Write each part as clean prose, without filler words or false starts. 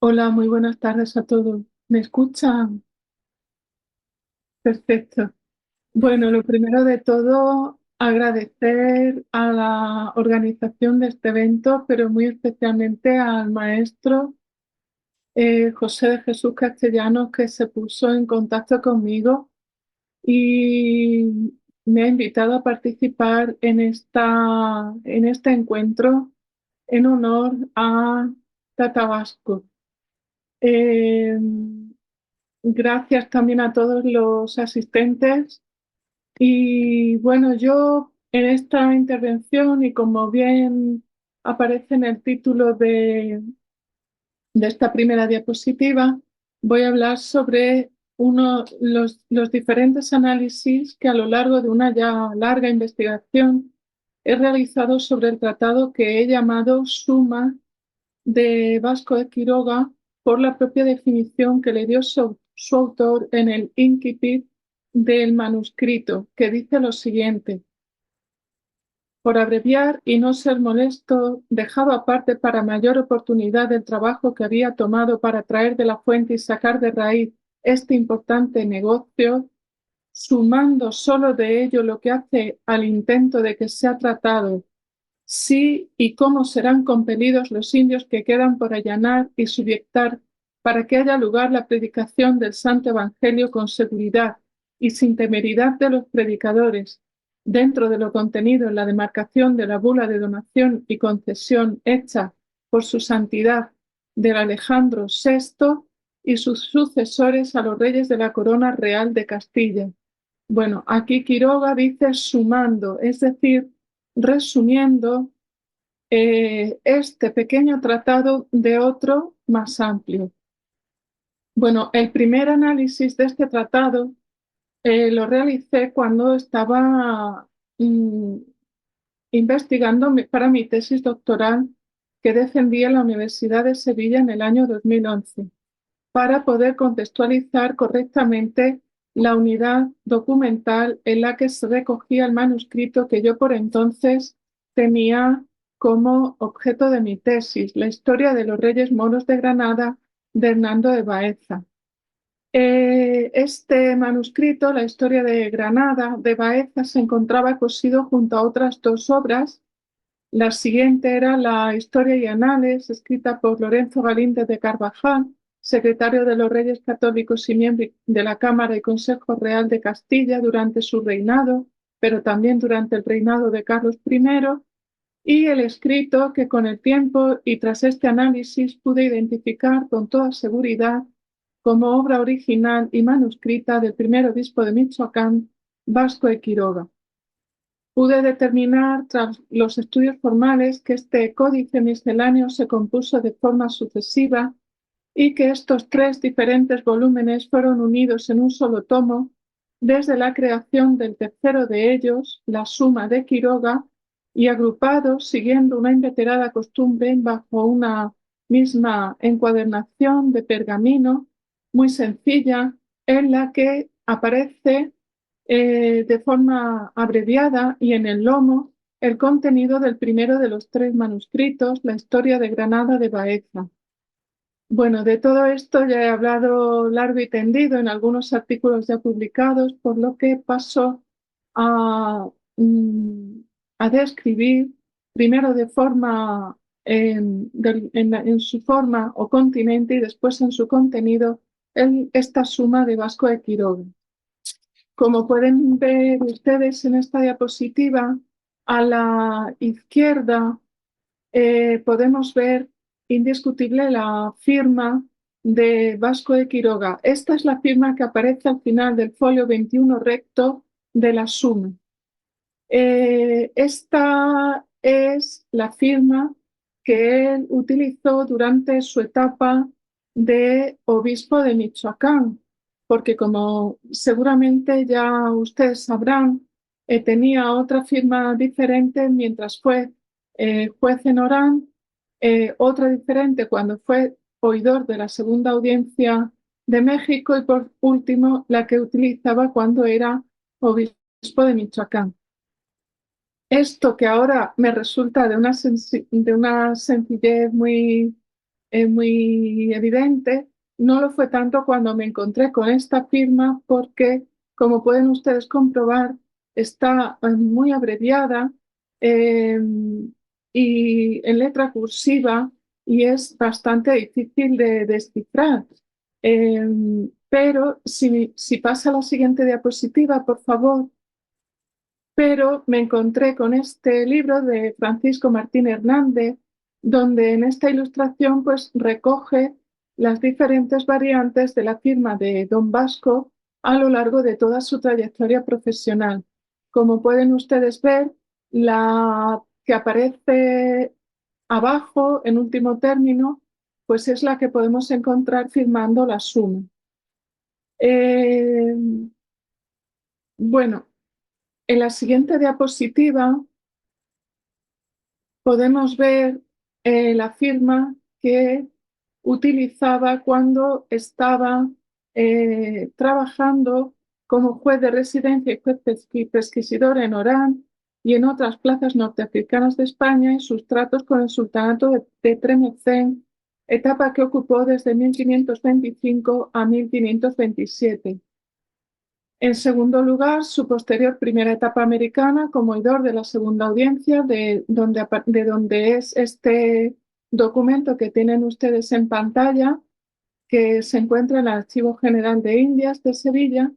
Hola, muy buenas tardes a todos. ¿Me escuchan? Perfecto. Bueno, lo primero de todo, agradecer a la organización de este evento, pero muy especialmente al maestro José de Jesús Castellanos, que se puso en contacto conmigo y me ha invitado a participar en este encuentro en honor a Tatabasco. Eh, Gracias también a todos los asistentes. Y bueno, yo en esta intervención, y como bien aparece en el título de esta primera diapositiva, voy a hablar sobre los diferentes análisis que a lo largo de una ya larga investigación he realizado sobre el tratado que he llamado Suma de Vasco de Quiroga por la propia definición que le dio su autor en el incipit del manuscrito, que dice lo siguiente: por abreviar y no ser molesto, dejado aparte para mayor oportunidad del trabajo que había tomado para traer de la fuente y sacar de raíz este importante negocio, sumando solo de ello lo que hace al intento de que sea tratado, sí y cómo serán compelidos los indios que quedan por allanar y subyectar para que haya lugar la predicación del Santo Evangelio con seguridad y sin temeridad de los predicadores, dentro de lo contenido en la demarcación de la bula de donación y concesión hecha por su santidad del Alejandro VI y sus sucesores a los reyes de la corona real de Castilla. Bueno, aquí Quiroga dice sumando, es decir, resumiendo este pequeño tratado de otro más amplio. Bueno, el primer análisis de este tratado lo realicé cuando estaba mm, investigando para mi tesis doctoral que defendí en la Universidad de Sevilla en el año 2011, para poder contextualizar correctamente la unidad documental en la que se recogía el manuscrito que yo por entonces tenía como objeto de mi tesis, la historia de los reyes moros de Granada de Hernando de Baeza. Este manuscrito, la historia de Granada de Baeza, se encontraba cosido junto a otras dos obras. La siguiente era la Historia y Anales, escrita por Lorenzo Galíndez de Carvajal, secretario de los Reyes Católicos y miembro de la Cámara y Consejo Real de Castilla durante su reinado, pero también durante el reinado de Carlos I, y el escrito que con el tiempo y tras este análisis pude identificar con toda seguridad como obra original y manuscrita del primer obispo de Michoacán, Vasco de Quiroga. Pude determinar, tras los estudios formales, que este códice misceláneo se compuso de forma sucesiva y que estos tres diferentes volúmenes fueron unidos en un solo tomo desde la creación del tercero de ellos, la Suma de Quiroga, y agrupados siguiendo una inveterada costumbre bajo una misma encuadernación de pergamino muy sencilla en la que aparece de forma abreviada y en el lomo el contenido del primero de los tres manuscritos, la historia de Granada de Baeza. Bueno, de todo esto ya he hablado largo y tendido en algunos artículos ya publicados, por lo que paso a, mm, a describir primero de forma en su forma o continente y después en su contenido esta suma de Vasco de Quiroga. Como pueden ver ustedes en esta diapositiva, a la izquierda podemos ver indiscutible la firma de Vasco de Quiroga. Esta es la firma que aparece al final del folio 21 recto de la suma. Esta es la firma que él utilizó durante su etapa de obispo de Michoacán, porque como seguramente ya ustedes sabrán, tenía otra firma diferente mientras fue juez en Orán, otra diferente cuando fue oidor de la segunda audiencia de México y por último la que utilizaba cuando era obispo de Michoacán. Esto que ahora me resulta de una sencillez muy, muy evidente. No lo fue tanto cuando me encontré con esta firma porque, como pueden ustedes comprobar, está muy abreviada eh, y en letra cursiva y es bastante difícil de descifrar. Eh, pero si pasa a la siguiente diapositiva, por favor. Pero me encontré con este libro de Francisco Martín Hernández, donde en esta ilustración pues recoge las diferentes variantes de la firma de Don Vasco a lo largo de toda su trayectoria profesional. Como pueden ustedes ver, la que aparece abajo en último término, pues es la que podemos encontrar firmando la suma. Eh, bueno, en la siguiente diapositiva podemos ver la firma que utilizaba cuando estaba trabajando como juez de residencia y juez pesquisidor en Orán y en otras plazas norteafricanas de España y sus tratos con el sultanato de Tremecén, etapa que ocupó desde 1525 a 1527. En segundo lugar, su posterior primera etapa americana como oidor de la segunda audiencia, de donde es este documento que tienen ustedes en pantalla, que se encuentra en el Archivo General de Indias de Sevilla,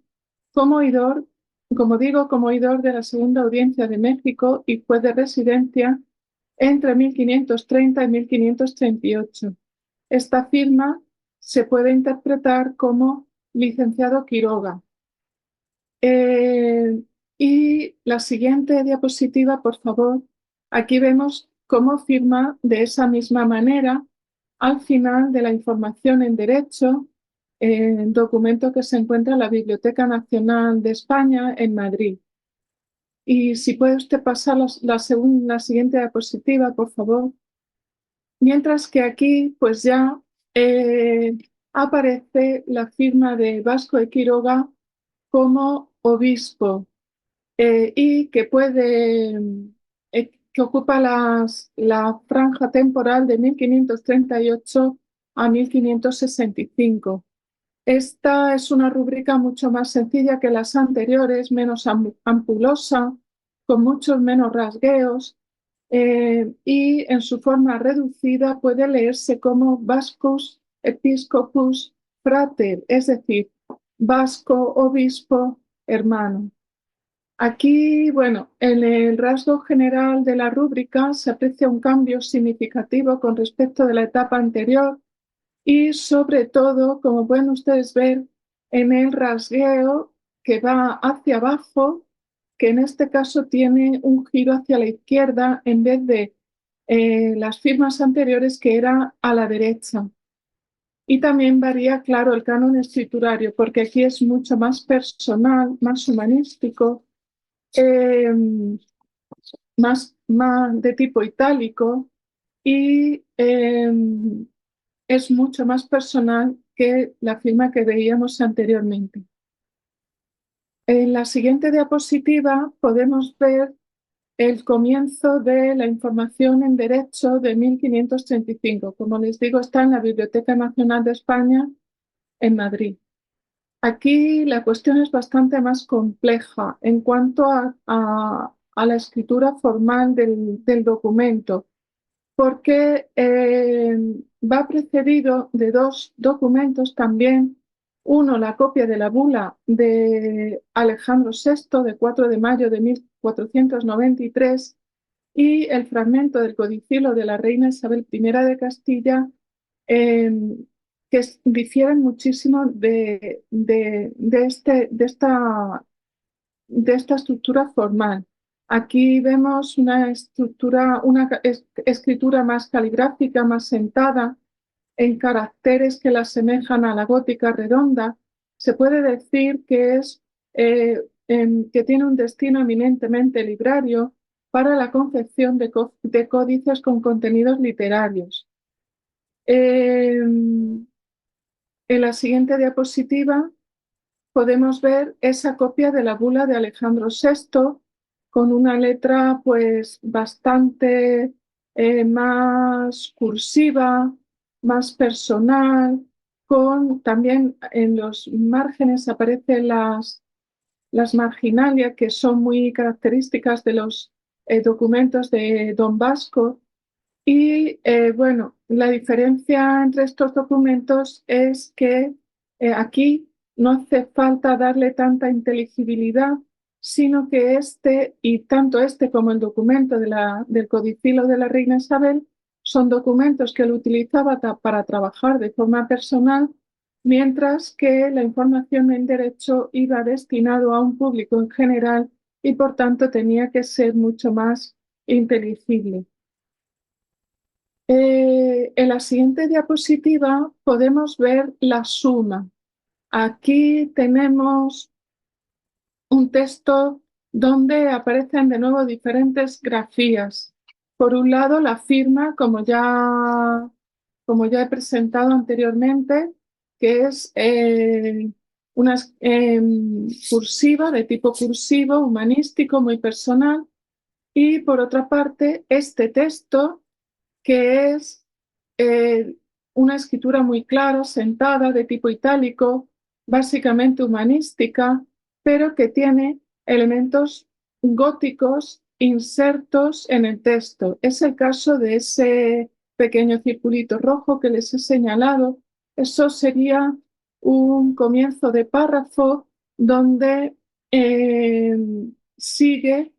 como oidor, como digo, como oidor de la segunda audiencia de México y juez de residencia entre 1530 y 1538. Esta firma se puede interpretar como licenciado Quiroga. Y la siguiente diapositiva, por favor. Aquí vemos cómo firma de esa misma manera al final de la información en derecho, documento que se encuentra en la Biblioteca Nacional de España en Madrid. Y si puede usted pasar la siguiente diapositiva, por favor. Mientras que aquí, pues ya aparece la firma de Vasco de Quiroga como obispo y que ocupa la franja temporal de 1538 a 1565. Esta es una rúbrica mucho más sencilla que las anteriores, menos ampulosa, con muchos menos rasgueos, y en su forma reducida puede leerse como Vascus Episcopus Frater, es decir, vasco, obispo, hermano. Aquí, bueno, en el rasgo general de la rúbrica se aprecia un cambio significativo con respecto de la etapa anterior y sobre todo, como pueden ustedes ver, en el rasgueo que va hacia abajo, que en este caso tiene un giro hacia la izquierda en vez de las firmas anteriores que era a la derecha. Y también varía, claro, el canon escriturario, porque aquí es mucho más personal, más humanístico, eh, más de tipo itálico y es mucho más personal que la firma que veíamos anteriormente. En la siguiente diapositiva podemos ver el comienzo de la información en derecho de 1535. Como les digo, está en la Biblioteca Nacional de España en Madrid. Aquí la cuestión es bastante más compleja en cuanto a la escritura formal del documento, porque va precedido de dos documentos también. Uno, la copia de la bula de Alejandro VI de 4 de mayo de 1493 y el fragmento del codicilo de la reina Isabel I de Castilla, eh, que difieren muchísimo de esta estructura formal. Aquí vemos una estructura, escritura más caligráfica, más sentada, en caracteres que la asemejan a la gótica redonda. Se puede decir que que tiene un destino eminentemente librario para la concepción de códices con contenidos literarios. En la siguiente diapositiva podemos ver esa copia de la bula de Alejandro VI con una letra pues bastante más cursiva, más personal, con también en los márgenes aparecen las marginalias que son muy características de los documentos de Don Vasco. Y bueno, la diferencia entre estos documentos es que aquí no hace falta darle tanta inteligibilidad, sino que este, y tanto este como el documento del Codicilo de la Reina Isabel, son documentos que él utilizaba para trabajar de forma personal, mientras que la información en derecho iba destinado a un público en general y por tanto tenía que ser mucho más inteligible. En la siguiente diapositiva podemos ver la suma. Aquí tenemos un texto donde aparecen de nuevo diferentes grafías. Por un lado, la firma, como ya he presentado anteriormente, que es una cursiva, de tipo cursivo, humanístico, muy personal. Y por otra parte, este texto que es eh, una escritura muy clara, sentada, de tipo itálico, básicamente humanística, pero que tiene elementos góticos insertos en el texto. Es el caso de ese pequeño circulito rojo que les he señalado. Eso sería un comienzo de párrafo donde eh, sigue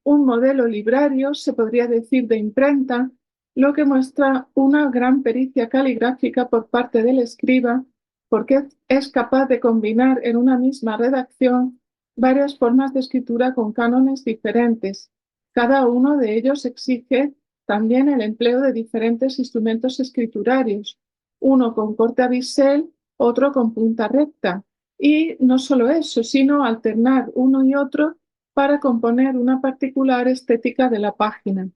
un modelo librario, se podría decir de imprenta, lo que muestra una gran pericia caligráfica por parte del escriba, porque es capaz de combinar en una misma redacción varias formas de escritura con cánones diferentes. Cada uno de ellos exige también el empleo de diferentes instrumentos escriturarios, uno con corte a bisel, otro con punta recta. Y no solo eso, sino alternar uno y otro para componer una particular estética de la página.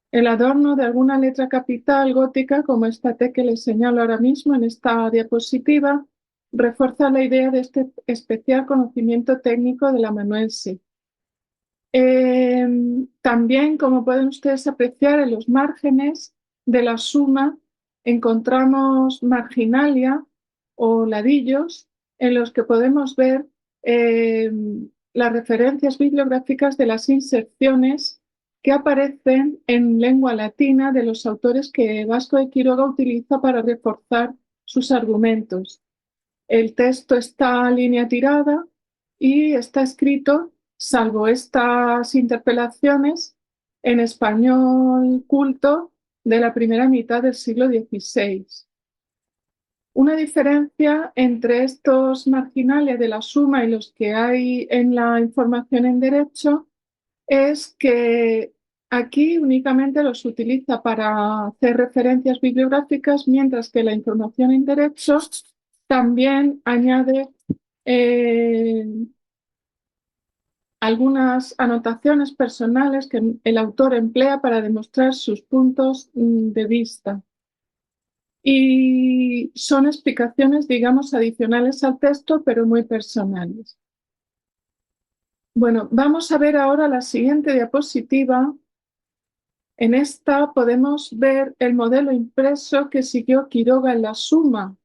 El adorno de alguna letra capital gótica, como esta T que les señalo ahora mismo en esta diapositiva, refuerza la idea de este especial conocimiento técnico del amanuense. Eh, También, como pueden ustedes apreciar, en los márgenes de la suma encontramos marginalia o ladillos en los que podemos ver eh, las referencias bibliográficas de las inserciones que aparecen en lengua latina de los autores que Vasco de Quiroga utiliza para reforzar sus argumentos. El texto está a línea tirada y está escrito, salvo estas interpelaciones, en español culto de la primera mitad del siglo XVI. Una diferencia entre estos marginales de la suma y los que hay en la información en derecho es que aquí únicamente los utiliza para hacer referencias bibliográficas, mientras que la información en derecho también añade eh, algunas anotaciones personales que el autor emplea para demostrar sus puntos de vista. Y son explicaciones, digamos, adicionales al texto, pero muy personales. Bueno, vamos a ver ahora la siguiente diapositiva. En esta podemos ver el modelo impreso que siguió Quiroga en la Suma.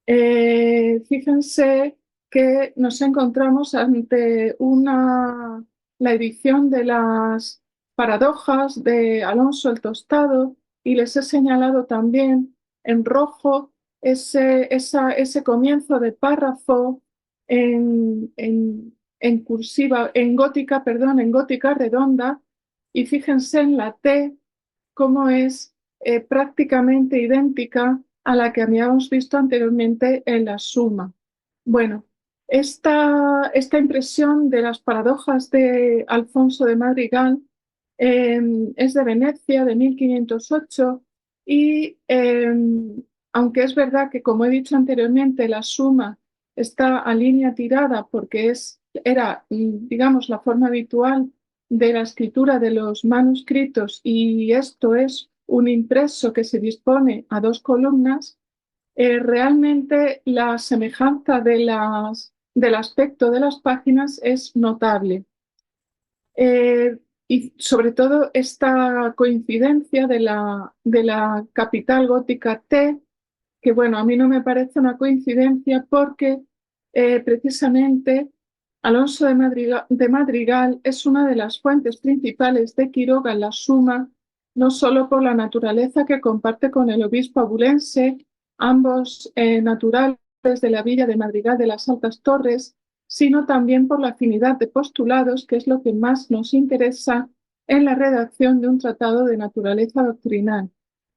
Fíjense que nos encontramos ante la edición de las paradojas de Alonso el Tostado, y les he señalado también en rojo ese comienzo de párrafo en cursiva, en gótica, perdón, en gótica redonda, y fíjense en la T, cómo es prácticamente idéntica a la que habíamos visto anteriormente en la suma. Bueno, esta impresión de las paradojas de Alfonso de Madrigal es de Venecia, de 1508, y aunque es verdad que, como he dicho anteriormente, la suma está a línea tirada porque era, digamos, la forma habitual de la escritura de los manuscritos, y esto es un impreso que se dispone a dos columnas, realmente la semejanza del aspecto de las páginas es notable. y sobre todo esta coincidencia de la capital gótica T, que bueno, a mí no me parece una coincidencia porque precisamente Alonso de Madrigal es una de las fuentes principales de Quiroga en la Suma, no solo por la naturaleza que comparte con el obispo abulense, ambos naturales de la villa de Madrigal de las Altas Torres, sino también por la afinidad de postulados, que es lo que más nos interesa en la redacción de un tratado de naturaleza doctrinal.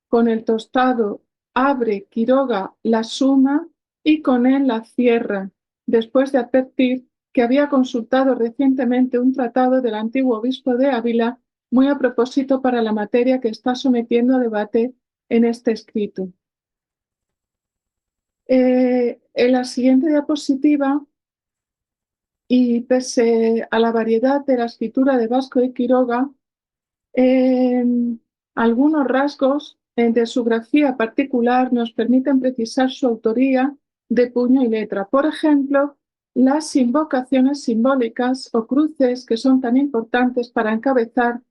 Con el tostado abre Quiroga la Suma y con él la cierra, después de advertir que había consultado recientemente un tratado del antiguo obispo de Ávila, muy a propósito para la materia que está sometiendo a debate en este escrito. En la siguiente diapositiva, y pese a la variedad de la escritura de Vasco de Quiroga, eh, algunos rasgos de su grafía particular nos permiten precisar su autoría de puño y letra. Por ejemplo, las invocaciones simbólicas o cruces que son tan importantes para encabezar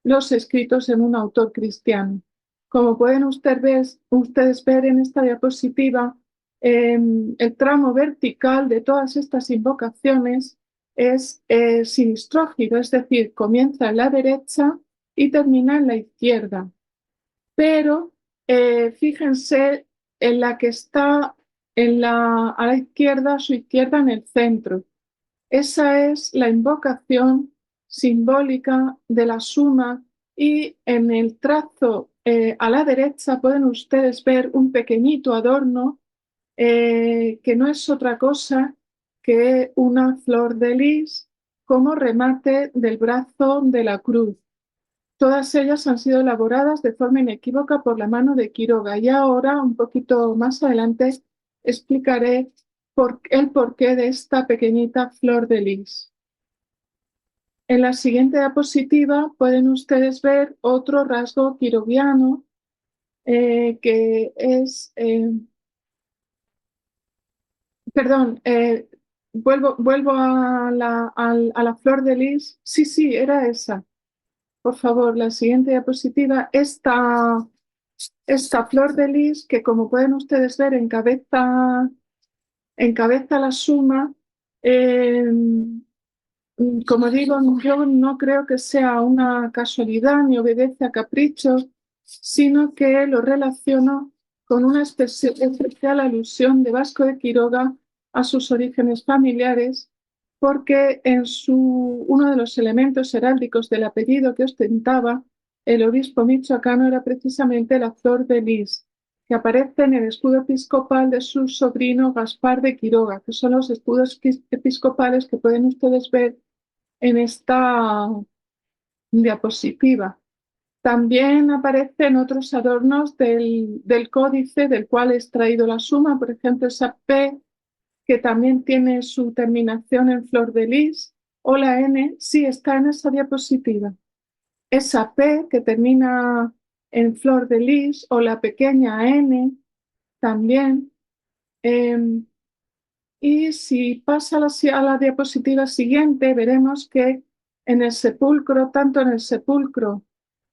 los escritos en un autor cristiano. Como pueden ustedes ver en esta diapositiva, el tramo vertical de todas estas invocaciones es sinistrógido, es decir, comienza en la derecha y termina en la izquierda. Pero fíjense en la que está a la izquierda, a su izquierda en el centro. Esa es la invocación simbólica de la suma y en el trazo a la derecha pueden ustedes ver un pequeñito adorno que no es otra cosa que una flor de lis como remate del brazo de la cruz. Todas ellas han sido elaboradas de forma inequívoca por la mano de Quiroga y ahora, un poquito más adelante, explicaré el porqué de esta pequeñita flor de lis. En la siguiente diapositiva pueden ustedes ver otro rasgo quiroguiano que es, perdón, vuelvo a la flor de lis. Sí, sí, era esa. Por favor, la siguiente diapositiva. Esta flor de lis, que como pueden ustedes ver, encabeza la suma. eh, Como digo, yo no creo que sea una casualidad ni obedece a caprichos, sino que lo relaciono con una especial alusión de Vasco de Quiroga a sus orígenes familiares, porque uno de los elementos heráldicos del apellido que ostentaba el obispo michoacano era precisamente la flor de lis, que aparece en el escudo episcopal de su sobrino Gaspar de Quiroga, que son los escudos episcopales que pueden ustedes ver en esta diapositiva. También aparecen otros adornos del códice del cual he extraído la suma, por ejemplo, esa P que también tiene su terminación en flor de lis, o la N, sí está en esa diapositiva. Esa P que termina en flor de lis, o la pequeña N también. Y si pasa a la diapositiva siguiente, veremos que en el sepulcro, tanto en el sepulcro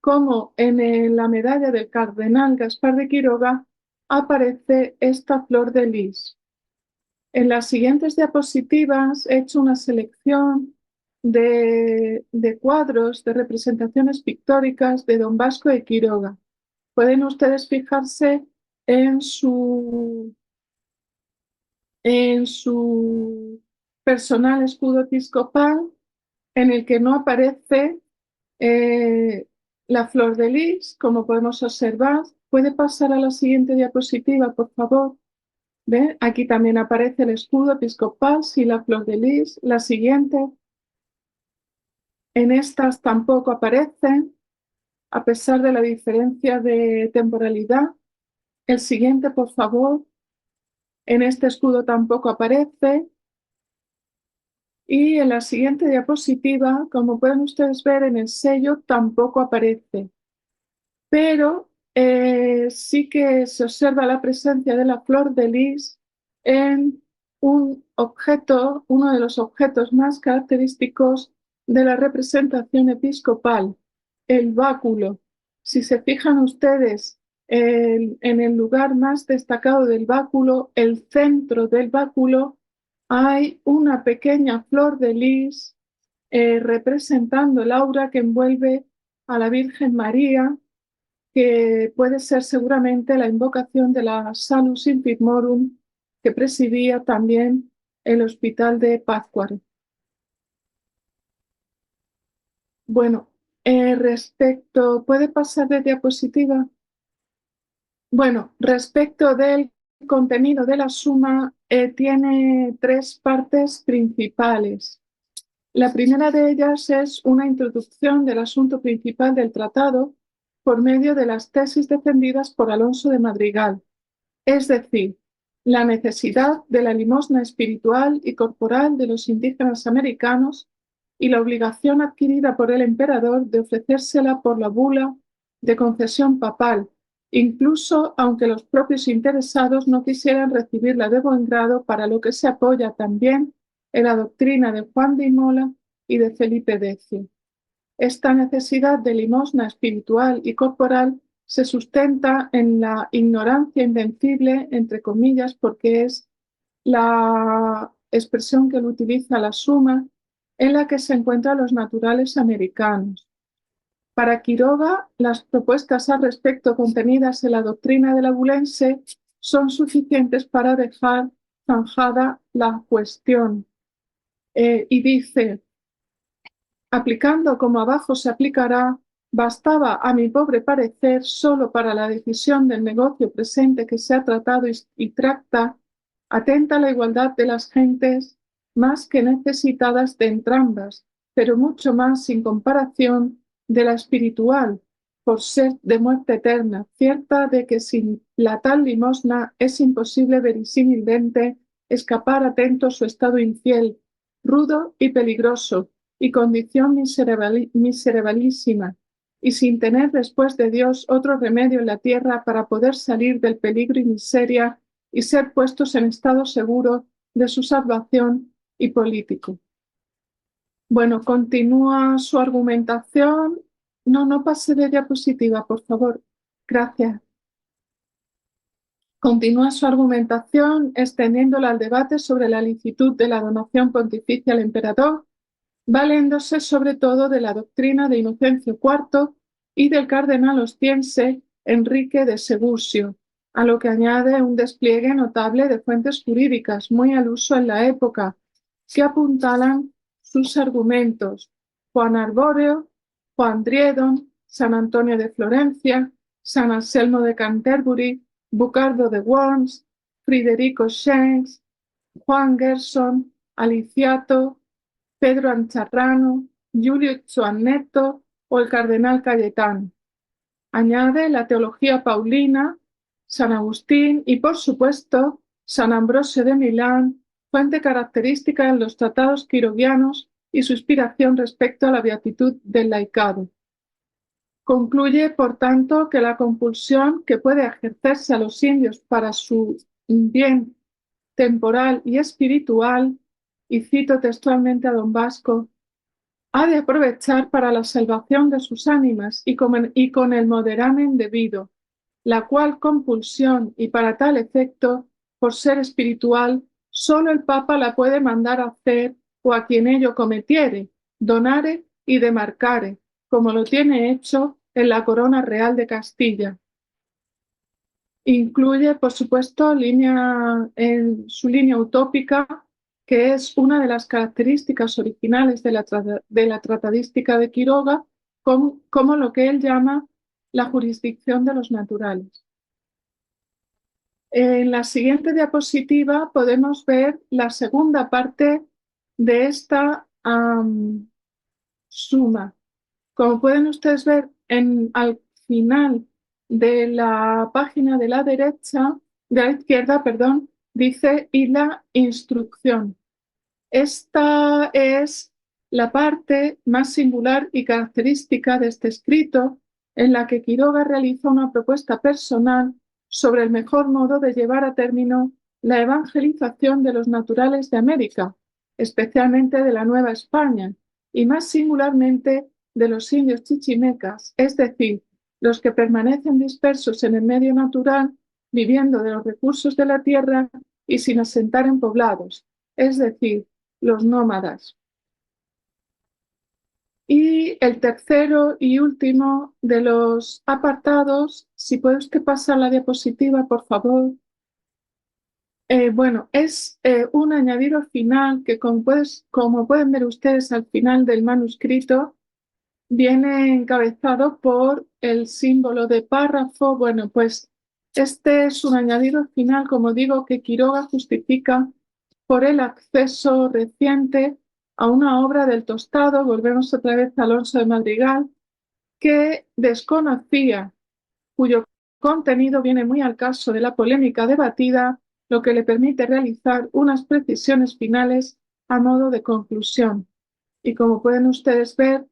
como en la medalla del cardenal Gaspar de Quiroga, aparece esta flor de lis. En las siguientes diapositivas he hecho una selección de cuadros, de representaciones pictóricas de don Vasco de Quiroga. Pueden ustedes fijarse en su personal escudo episcopal, en el que no aparece eh, la flor de lis, como podemos observar. ¿Puede pasar a la siguiente diapositiva, por favor? ¿Ve? Aquí también aparece el escudo episcopal, sí, la flor de lis. La siguiente, en estas tampoco aparecen, a pesar de la diferencia de temporalidad. El siguiente, por favor. En este escudo tampoco aparece. Y en la siguiente diapositiva, como pueden ustedes ver, en el sello tampoco aparece. Pero sí que se observa la presencia de la flor de lis en un objeto, uno de los objetos más característicos de la representación episcopal, el báculo. Si se fijan ustedes en el lugar más destacado del báculo, el centro del báculo, hay una pequeña flor de lis representando el aura que envuelve a la Virgen María, que puede ser seguramente la invocación de la Salus Infirmorum que presidía también el hospital de Pátzcuaro. Bueno, ¿puede pasar de diapositiva? Bueno, respecto del contenido de la suma, tiene tres partes principales. La primera de ellas es una introducción del asunto principal del tratado por medio de las tesis defendidas por Alonso de Madrigal, es decir, la necesidad de la limosna espiritual y corporal de los indígenas americanos y la obligación adquirida por el emperador de ofrecérsela por la bula de concesión papal, incluso aunque los propios interesados no quisieran recibirla de buen grado, para lo que se apoya también en la doctrina de Juan de Imola y de Felipe X. Esta necesidad de limosna espiritual y corporal se sustenta en la ignorancia invencible, entre comillas, porque es la expresión que él utiliza, la suma, en la que se encuentran los naturales americanos. Para Quiroga, las propuestas al respecto contenidas en la doctrina de la Abulense son suficientes para dejar zanjada la cuestión. Y dice: aplicando como abajo se aplicará, bastaba, a mi pobre parecer, solo para la decisión del negocio presente que se ha tratado y trata, atenta a la igualdad de las gentes, más que necesitadas de entrambas, pero mucho más sin comparación de la espiritual, por ser de muerte eterna, cierta de que sin la tal limosna es imposible verisímilmente escapar atento a su estado infiel, rudo y peligroso, y condición miserabilísima, y sin tener después de Dios otro remedio en la tierra para poder salir del peligro y miseria y ser puestos en estado seguro de su salvación y político. Bueno, continúa su argumentación. No pase de diapositiva, por favor. Gracias. Continúa su argumentación extendiéndola al debate sobre la licitud de la donación pontificia al emperador, valiéndose sobre todo de la doctrina de Inocencio IV y del cardenal ostiense Enrique de Segusio, a lo que añade un despliegue notable de fuentes jurídicas muy al uso en la época, que apuntalan sus argumentos: Juan Arbóreo, Juan Driedon, San Antonio de Florencia, San Anselmo de Canterbury, Bucardo de Worms, Friderico Schenks, Juan Gerson, Aliciato, Pedro Ancharrano, Giulio Ciannetto o el cardenal Cayetano. Añade la teología paulina, San Agustín y, por supuesto, San Ambrosio de Milán, fuente característica en los tratados quiroguianos y su inspiración respecto a la beatitud del laicado. Concluye, por tanto, que la compulsión que puede ejercerse a los indios para su bien temporal y espiritual, y cito textualmente a don Vasco, ha de aprovechar para la salvación de sus ánimas y con el moderamen debido, la cual compulsión, y para tal efecto, por ser espiritual, solo el Papa la puede mandar hacer, o a quien ello cometiere, donare y demarcare, como lo tiene hecho en la Corona Real de Castilla. Incluye, por supuesto, en su línea utópica, que es una de las características originales de la tratadística de Quiroga, como lo que él llama la jurisdicción de los naturales. En la siguiente diapositiva podemos ver la segunda parte de esta suma. Como pueden ustedes ver, al final de la página de la izquierda, perdón, dice y la instrucción. Esta es la parte más singular y característica de este escrito, en la que Quiroga realiza una propuesta personal sobre el mejor modo de llevar a término la evangelización de los naturales de América, especialmente de la Nueva España, y más singularmente de los indios chichimecas, es decir, los que permanecen dispersos en el medio natural, viviendo de los recursos de la tierra y sin asentar en poblados, es decir, los nómadas. Y el tercero y último de los apartados, si puede usted pasar la diapositiva, por favor. Bueno, es un añadido final que, como pueden ver ustedes al final del manuscrito, viene encabezado por el símbolo de párrafo. Bueno, pues este es un añadido final, como digo, que Quiroga justifica por el acceso reciente a una obra del Tostado, volvemos otra vez a Alonso de Madrigal, que desconocía, cuyo contenido viene muy al caso de la polémica debatida, lo que le permite realizar unas precisiones finales a modo de conclusión. Y como pueden ustedes ver,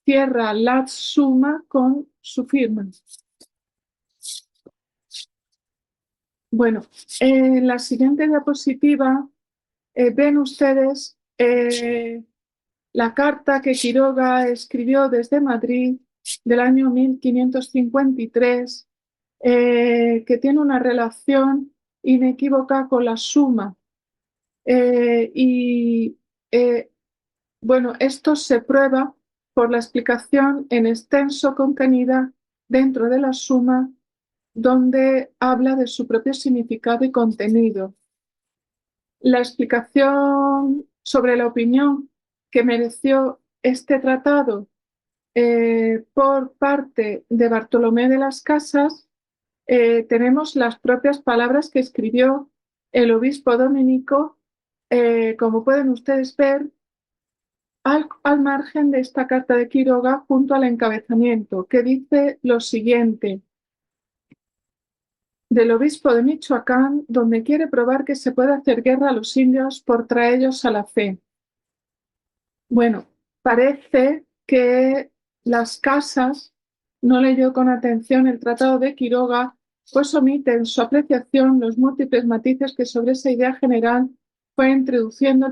cierra la suma con su firma. Bueno, en la siguiente diapositiva ven ustedes la carta que Quiroga escribió desde Madrid del año 1553, que tiene una relación inequívoca con la suma. Y bueno, esto se prueba por la explicación en extenso contenida dentro de la suma, donde habla de su propio significado y contenido. La explicación sobre la opinión que mereció este tratado por parte de Bartolomé de las Casas, tenemos las propias palabras que escribió el obispo dominico, como pueden ustedes ver, al margen de esta carta de Quiroga, junto al encabezamiento, que dice lo siguiente: del obispo de Michoacán, donde quiere probar que se puede hacer guerra a los indios por traerlos a la fe. Bueno, parece que Las Casas no leyó con atención el tratado de Quiroga, pues omite en su apreciación los múltiples matices que sobre esa idea general fue introduciendo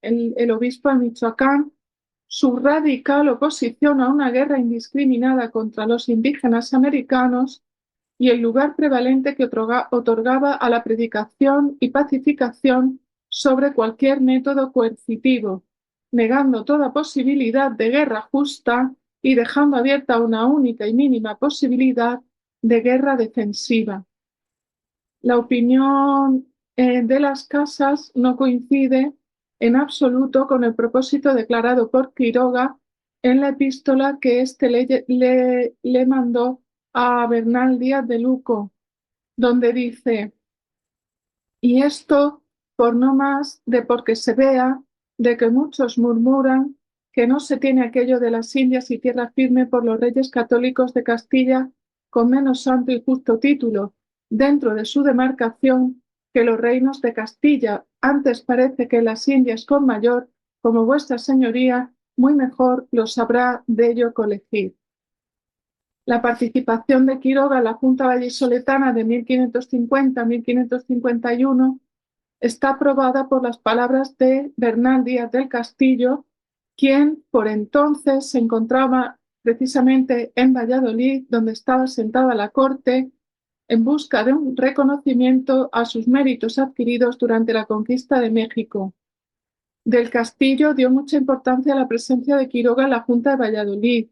el obispo de Michoacán, su radical oposición a una guerra indiscriminada contra los indígenas americanos y el lugar prevalente que otorgaba a la predicación y pacificación sobre cualquier método coercitivo, negando toda posibilidad de guerra justa y dejando abierta una única y mínima posibilidad de guerra defensiva. La opinión de Las Casas no coincide en absoluto con el propósito declarado por Quiroga en la epístola que éste le mandó a Bernal Díaz de Luco, donde dice: y esto por no más de porque se vea de que muchos murmuran que no se tiene aquello de las Indias y tierra firme por los reyes católicos de Castilla con menos santo y justo título dentro de su demarcación que los reinos de Castilla. Antes parece que las Indias con mayor, como vuestra señoría, muy mejor lo sabrá de ello colegir. La participación de Quiroga en la Junta Vallisoletana de 1550-1551 está aprobada por las palabras de Bernal Díaz del Castillo, quien por entonces se encontraba precisamente en Valladolid, donde estaba sentada la corte, en busca de un reconocimiento a sus méritos adquiridos durante la conquista de México. Del Castillo dio mucha importancia a la presencia de Quiroga en la Junta de Valladolid,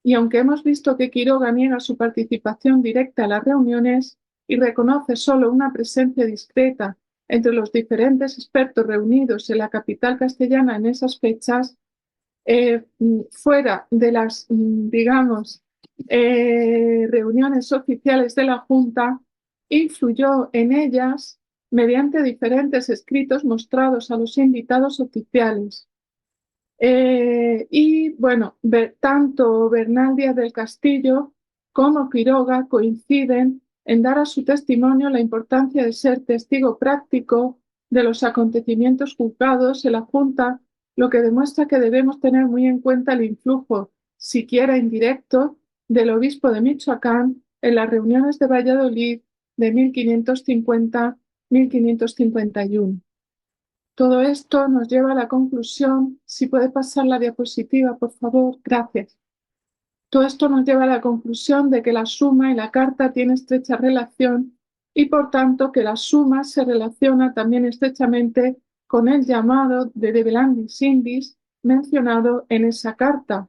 y aunque hemos visto que Quiroga niega su participación directa en las reuniones y reconoce solo una presencia discreta entre los diferentes expertos reunidos en la capital castellana en esas fechas, fuera de las, digamos, reuniones oficiales de la Junta, influyó en ellas mediante diferentes escritos mostrados a los invitados oficiales. Y bueno, tanto Bernal Díaz del Castillo como Quiroga coinciden en dar a su testimonio la importancia de ser testigo práctico de los acontecimientos juzgados en la Junta, lo que demuestra que debemos tener muy en cuenta el influjo, siquiera indirecto, del obispo de Michoacán en las reuniones de Valladolid de 1550-1551. Todo esto nos lleva a la conclusión, si puede pasar la diapositiva, por favor, gracias. Todo esto nos lleva a la conclusión de que la suma y la carta tienen estrecha relación y por tanto que la suma se relaciona también estrechamente con el llamado de Debelandis Indis mencionado en esa carta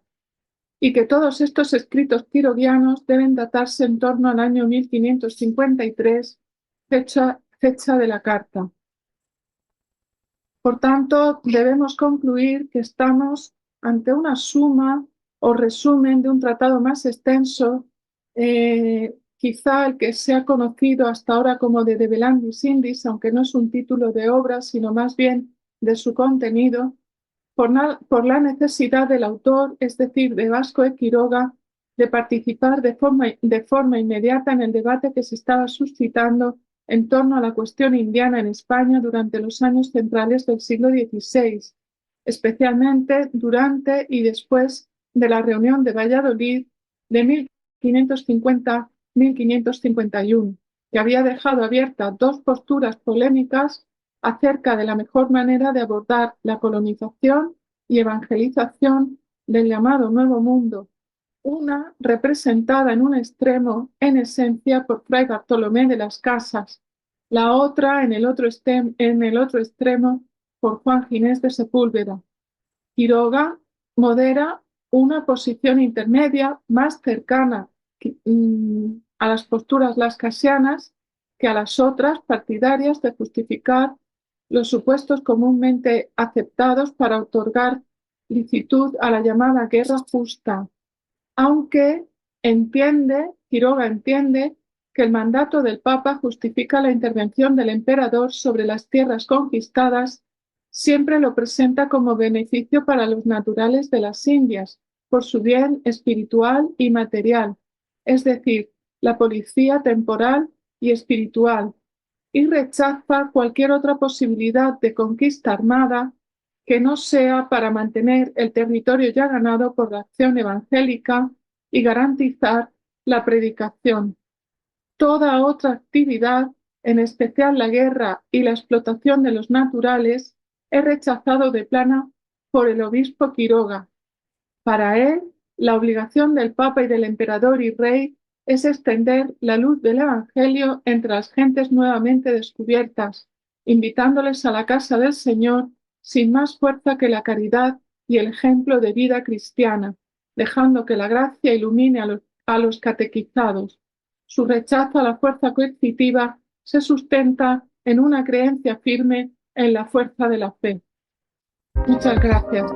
y que todos estos escritos quiroguianos deben datarse en torno al año 1553, fecha de la carta. Por tanto, debemos concluir que estamos ante una suma o resumen de un tratado más extenso, quizá el que se ha conocido hasta ahora como de Debelandis Indis, aunque no es un título de obra, sino más bien de su contenido, por la necesidad del autor, es decir, de Vasco de Quiroga, de participar de forma inmediata en el debate que se estaba suscitando en torno a la cuestión indiana en España durante los años centrales del siglo XVI, especialmente durante y después de la reunión de Valladolid de 1550-1551, que había dejado abiertas dos posturas polémicas acerca de la mejor manera de abordar la colonización y evangelización del llamado Nuevo Mundo, una representada en un extremo, en esencia, por Fray Bartolomé de las Casas, la otra en el otro extremo por Juan Ginés de Sepúlveda. Quiroga modera una posición intermedia más cercana a las posturas lascasianas que a las otras partidarias de justificar los supuestos comúnmente aceptados para otorgar licitud a la llamada guerra justa, aunque Quiroga entiende que el mandato del Papa justifica la intervención del emperador sobre las tierras conquistadas, siempre lo presenta como beneficio para los naturales de las Indias, por su bien espiritual y material, es decir, la policía temporal y espiritual, y rechaza cualquier otra posibilidad de conquista armada que no sea para mantener el territorio ya ganado por la acción evangélica y garantizar la predicación. Toda otra actividad, en especial la guerra y la explotación de los naturales, es rechazado de plano por el obispo Quiroga. Para él, la obligación del Papa y del emperador y rey es extender la luz del Evangelio entre las gentes nuevamente descubiertas, invitándoles a la casa del Señor sin más fuerza que la caridad y el ejemplo de vida cristiana, dejando que la gracia ilumine a los catequizados. Su rechazo a la fuerza coercitiva se sustenta en una creencia firme en la fuerza de la fe. Muchas gracias.